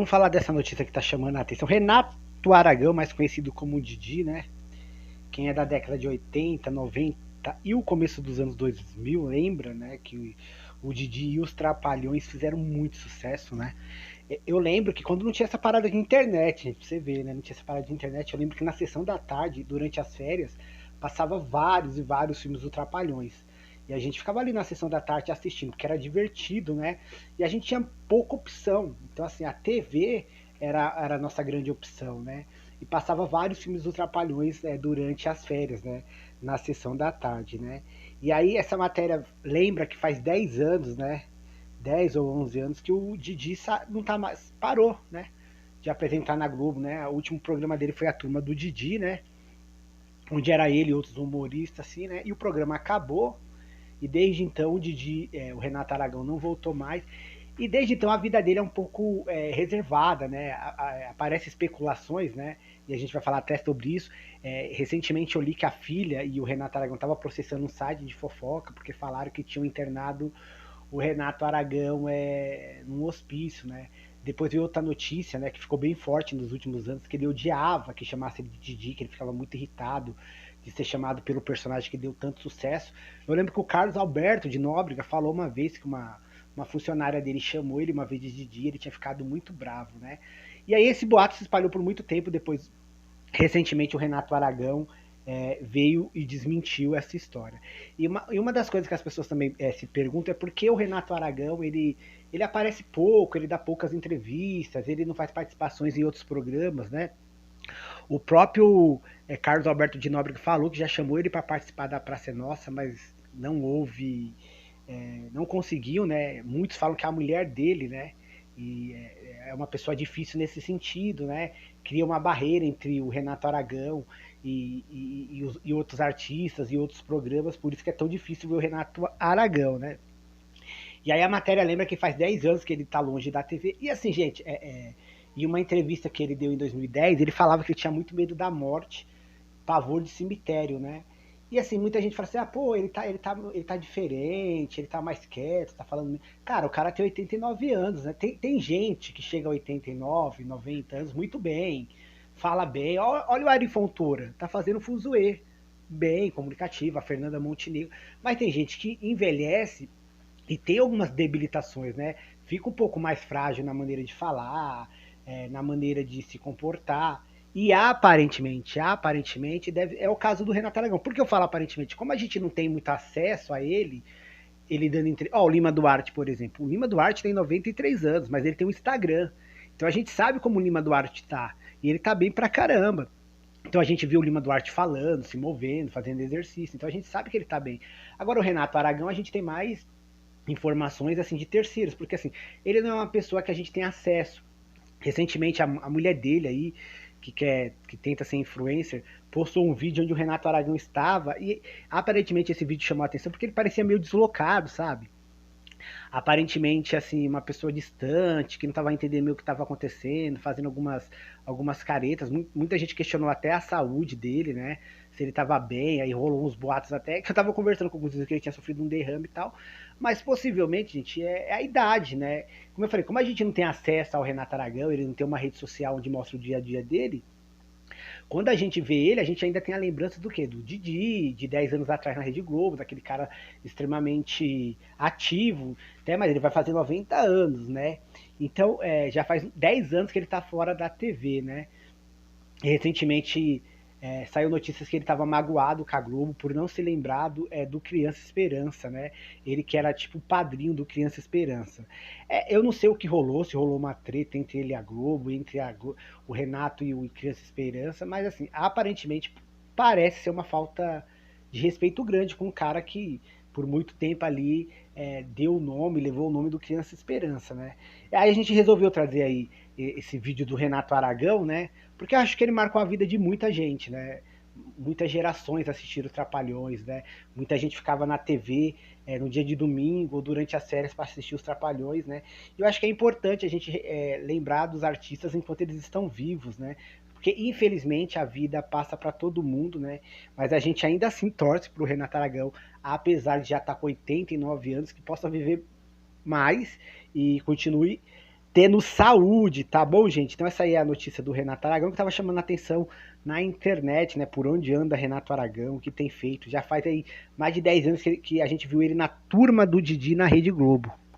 vamos falar dessa notícia que tá chamando a atenção. Renato Aragão, mais conhecido como Didi, né? Quem é da década de 80, 90 e o começo dos anos 2000 lembra, né, que o Didi e os Trapalhões fizeram muito sucesso, né? Eu lembro que quando não tinha essa parada de internet, gente, pra você ver, né? Não tinha essa parada de internet. Eu lembro que na sessão da tarde, durante as férias, passava vários e vários filmes do Trapalhões. E a gente ficava ali na sessão da tarde assistindo, porque era divertido, né? E a gente tinha pouca opção. Então, assim, a TV era a nossa grande opção, né? E passava vários filmes do Trapalhões durante as férias, né? Na sessão da tarde, né? E aí essa matéria lembra que faz 10 anos, né? 10 ou 11 anos que o Didi não tá mais, parou, né? De apresentar na Globo, né? O último programa dele foi a Turma do Didi, né? Onde era ele e outros humoristas, assim, né? E o programa acabou. E desde então o Didi, o Renato Aragão não voltou mais. E desde então a vida dele é um pouco reservada, né? Aparecem especulações, né? E a gente vai falar até sobre isso. Recentemente eu li que a filha e o Renato Aragão estavam processando um site de fofoca porque falaram que tinham internado o Renato Aragão num hospício, né? Depois veio outra notícia, né, que ficou bem forte nos últimos anos, que ele odiava que chamasse ele de Didi, que ele ficava muito irritado de ser chamado pelo personagem que deu tanto sucesso. Eu lembro que o Carlos Alberto de Nóbrega falou uma vez que uma funcionária dele chamou ele uma vez de Didi, ele tinha ficado muito bravo, né? E aí esse boato se espalhou por muito tempo, depois recentemente o Renato Aragão veio e desmentiu essa história. E uma das coisas que as pessoas também se perguntam é por que o Renato Aragão ele aparece pouco, ele dá poucas entrevistas, ele não faz participações em outros programas, né? O próprio Carlos Alberto de Nóbrega falou que já chamou ele para participar da Praça é Nossa, mas não houve, não conseguiu, né? Muitos falam que a mulher dele, né? E é uma pessoa difícil nesse sentido, né? Cria uma barreira entre o Renato Aragão e outros artistas e outros programas, por isso que é tão difícil ver o Renato Aragão, né? E aí a matéria lembra que faz 10 anos que ele tá longe da TV. E assim, gente, em uma entrevista que ele deu em 2010, ele falava que ele tinha muito medo da morte, pavor de cemitério, né? E assim, muita gente fala assim, ah, pô, ele tá diferente, ele tá mais quieto, tá falando. Cara, o cara tem 89 anos, né? Tem gente que chega a 89, 90 anos muito bem, fala bem. Olha o Ari Fontoura, tá fazendo fuzuê, bem, comunicativa, a Fernanda Montenegro. Mas tem gente que envelhece e tem algumas debilitações, né? Fica um pouco mais frágil na maneira de falar, na maneira de se comportar. E aparentemente, é o caso do Renato Aragão. Por que eu falo aparentemente? Como a gente não tem muito acesso a ele dando entrevista. Ó, o Lima Duarte, por exemplo. O Lima Duarte tem 93 anos, mas ele tem um Instagram. Então a gente sabe como o Lima Duarte tá. E ele tá bem pra caramba. Então a gente viu o Lima Duarte falando, se movendo, fazendo exercício. Então a gente sabe que ele tá bem. Agora o Renato Aragão, a gente tem mais informações assim de terceiros, porque assim, ele não é uma pessoa que a gente tem acesso. Recentemente a mulher dele aí, que tenta ser influencer, postou um vídeo onde o Renato Aragão estava e aparentemente esse vídeo chamou a atenção porque ele parecia meio deslocado, sabe? Aparentemente, assim, uma pessoa distante, que não estava entendendo o que estava acontecendo, fazendo algumas caretas. Muita gente questionou até a saúde dele, né? Se ele estava bem, aí rolou uns boatos até, que eu estava conversando com alguns que ele tinha sofrido um derrame e tal. Mas possivelmente, gente, é a idade, né? Como eu falei, como a gente não tem acesso ao Renato Aragão, ele não tem uma rede social onde mostra o dia a dia dele, quando a gente vê ele, a gente ainda tem a lembrança do quê? Do Didi, de 10 anos atrás na Rede Globo, daquele cara extremamente ativo, até, mas ele vai fazer 90 anos, né? Então, já faz 10 anos que ele tá fora da TV, né? E recentemente saiu notícias que ele estava magoado com a Globo por não ser lembrado do Criança Esperança, né? Ele que era tipo o padrinho do Criança Esperança. Eu não sei o que rolou, se rolou uma treta entre ele e a Globo, entre o Renato e o Criança Esperança, mas assim, aparentemente parece ser uma falta de respeito grande com um cara que por muito tempo ali deu o nome, levou o nome do Criança Esperança, né? Aí a gente resolveu trazer aí esse vídeo do Renato Aragão, né? Porque eu acho que ele marcou a vida de muita gente, né? Muitas gerações assistiram os Trapalhões, né? Muita gente ficava na TV no dia de domingo ou durante as férias para assistir os Trapalhões, né? E eu acho que é importante a gente lembrar dos artistas enquanto eles estão vivos, né? Porque infelizmente a vida passa para todo mundo, né? Mas a gente ainda assim torce para o Renato Aragão, apesar de já estar com 89 anos, que possa viver mais e continue tendo saúde, tá bom, gente? Então essa aí é a notícia do Renato Aragão, que estava chamando a atenção na internet, né? Por onde anda Renato Aragão, o que tem feito. Já faz aí mais de 10 anos que a gente viu ele na turma do Didi na Rede Globo.